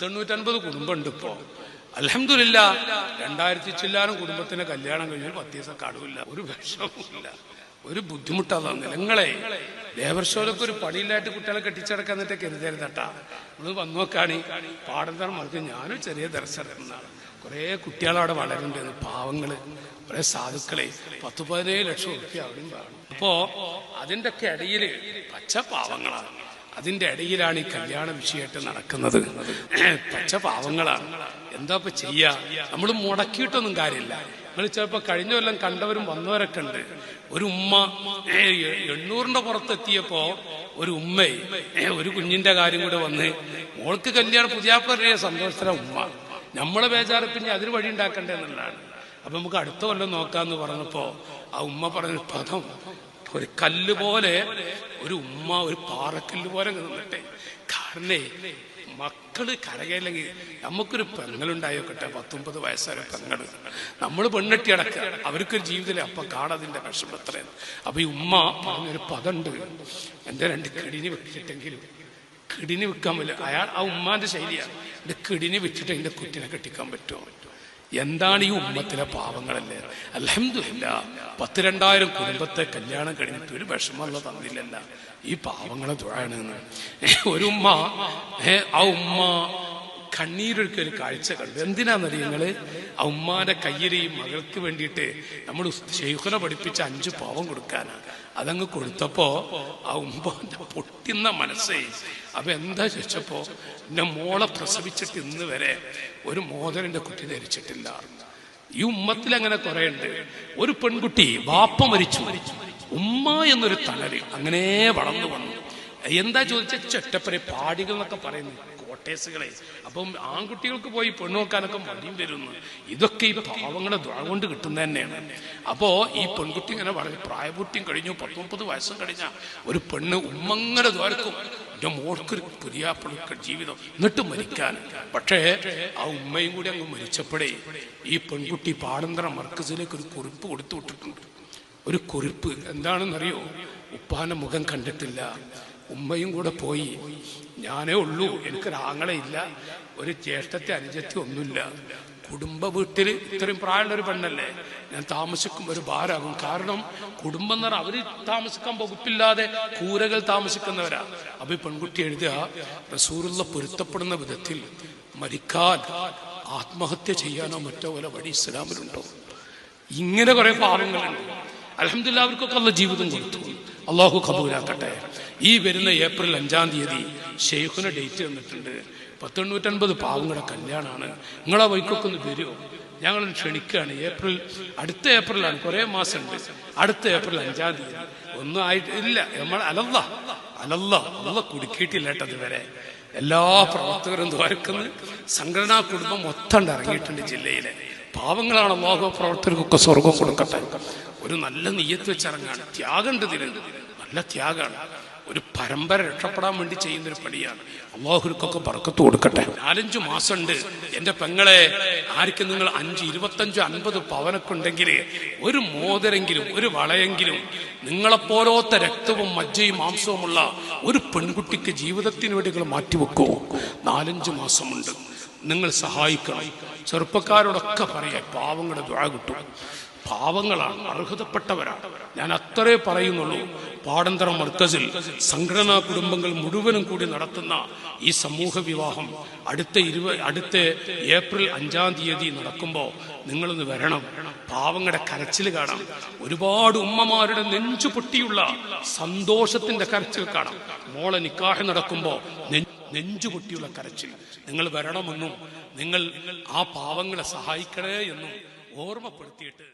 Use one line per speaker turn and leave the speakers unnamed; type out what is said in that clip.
90-50 കുടുംബമുണ്ട് ഇപ്പോ. അൽഹംദുലില്ലാ 2000 ചില്ലാനും കുടുംബത്തിന്റെ കല്യാണം കഴിഞ്ഞ 10 ദിവസം കടവില്ല, ഒരു വിഷമവുമില്ല, ഒരു ബുദ്ധിമുട്ടാണ്. നിങ്ങളെ ലേബർഷോലൊക്കെ ഒരു പണിയില്ലായിട്ട് കുട്ടികളെ കെട്ടിച്ചടക്കാൻ എന്നിട്ട് കരുതരുതട്ടാ. നമ്മൾ വന്നു നോക്കാണ് പാടന്തരം മറിച്ച് ഞാനും ചെറിയ ദർശനാണ്. കുറെ കുട്ടികളവിടെ വളരുന്നുണ്ട്, പാവങ്ങള്, കുറെ സാധുക്കളെ 10-15 ലക്ഷം റുപ്യ അവിടെയും കാണും. അപ്പോ അതിന്റെ ഒക്കെ ഇടയില് പച്ച പാവങ്ങളാണ്. അതിന്റെ ഇടയിലാണ് ഈ കല്യാണ വിഷയമായിട്ട് നടക്കുന്നത്. പച്ച പാവങ്ങളാണ്. എന്താ ഇപ്പൊ ചെയ്യാ? നമ്മൾ മുടക്കിയിട്ടൊന്നും കാര്യമില്ല. നിങ്ങൾ ചിലപ്പോ കഴിഞ്ഞ കൊല്ലം കണ്ടവരും വന്നവരൊക്കെ ഉണ്ട്. ഒരു ഉമ്മ 800ന്റെ പുറത്തെത്തിയപ്പോ ഒരു ഉമ്മയെ ഒരു കുഞ്ഞിന്റെ കാര്യം കൂടെ വന്ന് മോൾക്ക് കല്യാണം പുതിയാപ്പറിയ സന്തോഷത്തിലെ ഉമ്മ, നമ്മളെ ബേജാറ് പിന്നെ അതിന് വഴി ഉണ്ടാക്കണ്ടേ എന്നുള്ളതാണ്. അപ്പൊ നമുക്ക് അടുത്ത കൊല്ലം നോക്കാന്ന് പറഞ്ഞപ്പോ ആ ഉമ്മ പറഞ്ഞ പദം, ഒരു കല്ല് പോലെ ഒരു ഉമ്മ, ഒരു പാറക്കല്ല് പോലെ നിന്നിട്ടെ. കാരണേ മക്കള് കരകയില്ലെങ്കിൽ നമുക്കൊരു പെങ്ങളുണ്ടായോക്കട്ടെ, 19 വയസ്സായ പെങ്ങള്, നമ്മൾ പെണ്ണെട്ടി അടക്കുക, അവർക്കൊരു ജീവിതത്തിലെ അപ്പൊ കാണതിന്റെ വിഷമത്രയാണ്. അപ്പൊ ഈ ഉമ്മ പറഞ്ഞൊരു പദമുണ്ട്, എന്റെ 2 കിടിനി വെച്ചിട്ടെങ്കിലും കിടിനി വിൽക്കാൻ പറ്റില്ല. അയാൾ ആ ഉമ്മാന്റെ ശൈലിയാണ്, എന്റെ കിടിനി വെച്ചിട്ട് എന്റെ കുട്ടിനെ കെട്ടിക്കാൻ പറ്റുമോ? എന്താണ് ഈ ഉമ്മത്തിലെ പാവങ്ങളല്ലേ? അൽഹംദുലില്ലാ 10-2000 കുടുംബത്തെ കല്യാണം കഴിഞ്ഞിട്ട് ഒരു വിഷമമുള്ള തന്നില്ലല്ല. ഈ പാവങ്ങളെ ദുആണ്. ഒരു ഉമ്മ, ആ ഉമ്മ കണ്ണീരൊഴുക്കി ഒരു കാഴ്ച കണ്ടു. എന്തിനാന്നറിയങ്ങള്? ആ ഉമ്മാന്റെ കയ്യിൽ ഈ മകൾക്ക് വേണ്ടിയിട്ട് നമ്മൾ ശൈഖുനെ പഠിപ്പിച്ച 5 പാവം കൊടുക്കാനാ. അതങ്ങ് കൊടുത്തപ്പോ ആ ഉമ്മാന്റെ പൊട്ടുന്ന മനസ്സേ. അപ്പൊ എന്താ ചോദിച്ചപ്പോ, എന്റെ മോളെ പ്രസവിച്ചിട്ട് ഇന്ന് വരെ ഒരു മോതിരം എന്റെ കുട്ടി ധരിച്ചിട്ടില്ല. ഈ ഉമ്മത്തിൽ അങ്ങനെ കുറെ ഉണ്ട്. ഒരു പെൺകുട്ടി വാപ്പ മരിച്ചു, ഉമ്മ എന്നൊരു തണല് അങ്ങനെ വളർന്നു വന്നു. എന്താ ചോദിച്ച ചെറ്റപ്പരെ പാടികൾ എന്നൊക്കെ പറയുന്നു, കോട്ടേസുകളെ. അപ്പം ആൺകുട്ടികൾക്ക് പോയി പെണ്ണു നോക്കാനൊക്കെ മടിയും വരുന്നു. ഇതൊക്കെ ഈ പാവങ്ങളെ ദ്വാ കൊണ്ട് കിട്ടുന്ന തന്നെയാണ്. അപ്പോ ഈ പെൺകുട്ടി ഇങ്ങനെ വളരെ പ്രായപൂർത്തിയും കഴിഞ്ഞു, 19 വയസ്സും കഴിഞ്ഞ ഒരു പെണ്ണ് ഉമ്മങ്ങനെ ദ്വാരക്കും, എന്റെ മോൾക്കൊരു പുതിയാപ്പിളക്ക് ജീവിതം എന്നിട്ട് മരിക്കാൻ. പക്ഷേ ആ ഉമ്മയും കൂടി അങ്ങ് മരിച്ചപ്പോഴേ ഈ പെൺകുട്ടി പാടന്തര മർക്കസിലേക്ക് ഒരു കുറിപ്പ് കൊടുത്തു വിട്ടിട്ടുണ്ട്. ഒരു കുറിപ്പ് എന്താണെന്നറിയോ? ഉപ്പാന്റെ മുഖം കണ്ടിട്ടില്ല, ഉമ്മയും കൂടെ പോയി, ഞാനേ ഉള്ളൂ, എനിക്കൊരാങ്ങളെ ഇല്ല, ഒരു ജ്യേഷ്ഠത്തെ അനുജത്തി ഒന്നുമില്ല, കുടുംബ വീട്ടിൽ ഇത്രയും പ്രായമുള്ള ഒരു പെണ്ണല്ലേ, ഞാൻ താമസിക്കും ഒരു ഭാരമാകും. കാരണം കുടുംബം എന്ന് പറഞ്ഞാൽ അവര് താമസിക്കാൻ വകുപ്പില്ലാതെ കൂരകൾ താമസിക്കുന്നവരാ. അപ്പൊ ഈ പെൺകുട്ടി എഴുതുക, റസൂലുള്ള പൊരുത്തപ്പെടുന്ന വിധത്തിൽ മരിക്കാൻ ആത്മഹത്യ ചെയ്യാനോ മറ്റോ വല്ല വഴി ഇസ്ലാമിലുണ്ടോ? ഇങ്ങനെ കുറെ പാവങ്ങളുണ്ട്. അൽഹംദുലില്ലാ അവർക്കൊക്കെ ഉള്ള ജീവിതം കൊടുത്തു, അള്ളാഹു ഖബൂലാക്കട്ടെ. ഈ വരുന്ന ഏപ്രിൽ 5-ാം തീയതി ഷെയ്ഖിന് ഡേറ്റ് തന്നിട്ടുണ്ട്. 10-950 പാവങ്ങളുടെ കല്യാണമാണ്. നിങ്ങളെ വൈക്കൊക്കെ ഒന്ന് വരുമോ? ഞങ്ങൾ ക്ഷണിക്കുകയാണ്. അടുത്ത ഏപ്രിലാണ്, കുറെ മാസം ഉണ്ട്. അടുത്ത ഏപ്രിൽ 5-ാം തീയതി ഒന്നും ആയിട്ടില്ല. നമ്മൾ അലല്ല കുടുക്കിയിട്ടില്ല കേട്ടോ ഇതുവരെ. എല്ലാ പ്രവർത്തകരും ദ്വാരക്കുന്ന സംഘടനാ കുടുംബം മൊത്തം ഇറങ്ങിയിട്ടുണ്ട് ജില്ലയിലെ. പാവങ്ങളാണ് അല്ലാഹു പ്രവർത്തകർക്കൊക്കെ സ്വർഗം കൊടുക്കട്ടെ. ഒരു നല്ല നിയ്യത്ത് വെച്ചിറങ്ങാണ്. ത്യാഗമുണ്ട് ഇതിന്, നല്ല ത്യാഗമാണ്. ഒരു പരമ്പര രക്ഷപ്പെടാൻ വേണ്ടി ചെയ്യുന്നൊരു പണിയാണ്. അള്ളാഹുർക്കൊക്കെ ബർക്കത്ത് കൊടുക്കട്ടെ. 4-5 മാസമുണ്ട്. എന്റെ പെങ്ങളെ, ആർക്കും നിങ്ങൾ 5, 25, 50 പവനൊക്കെ ഉണ്ടെങ്കിൽ ഒരു മോതിരെങ്കിലും ഒരു വളയെങ്കിലും നിങ്ങളെപ്പോലത്തെ രക്തവും മജ്ജയും മാംസവുമുള്ള ഒരു പെൺകുട്ടിക്ക് ജീവിതത്തിന് വേണ്ടി നിങ്ങൾ മാറ്റിവെക്കൂ. 4-5 മാസമുണ്ട്. നിങ്ങൾ സഹായിക്കണം. ചെറുപ്പക്കാരോടൊക്കെ പറയാം, പാവങ്ങളുടെ ദുആ കിട്ടും. പാവങ്ങളാണ്, അർഹതപ്പെട്ടവരാണ്. ഞാൻ അത്രേ പറയുന്നുള്ളൂ. പാടന്തരം മർക്കസിൽ സംഘടനാ കുടുംബങ്ങൾ മുഴുവനും കൂടി നടത്തുന്ന ഈ സമൂഹ വിവാഹം അടുത്ത ഏപ്രിൽ 5-ാം തീയതി നടക്കുമ്പോൾ നിങ്ങളൊന്ന് വരണം. പാവങ്ങളുടെ കരച്ചിൽ കാണാം. ഒരുപാട് ഉമ്മമാരുടെ നെഞ്ചു പൊട്ടിയുള്ള സന്തോഷത്തിന്റെ കരച്ചിൽ കാണാം. മോളെ നിക്കാഹ് നടക്കുമ്പോൾ നെഞ്ചു പൊട്ടിയുള്ള കരച്ചിൽ. നിങ്ങൾ വരണമെന്നും നിങ്ങൾ ആ പാവങ്ങളെ സഹായിക്കണേ എന്നും ഓർമ്മപ്പെടുത്തിയിട്ട്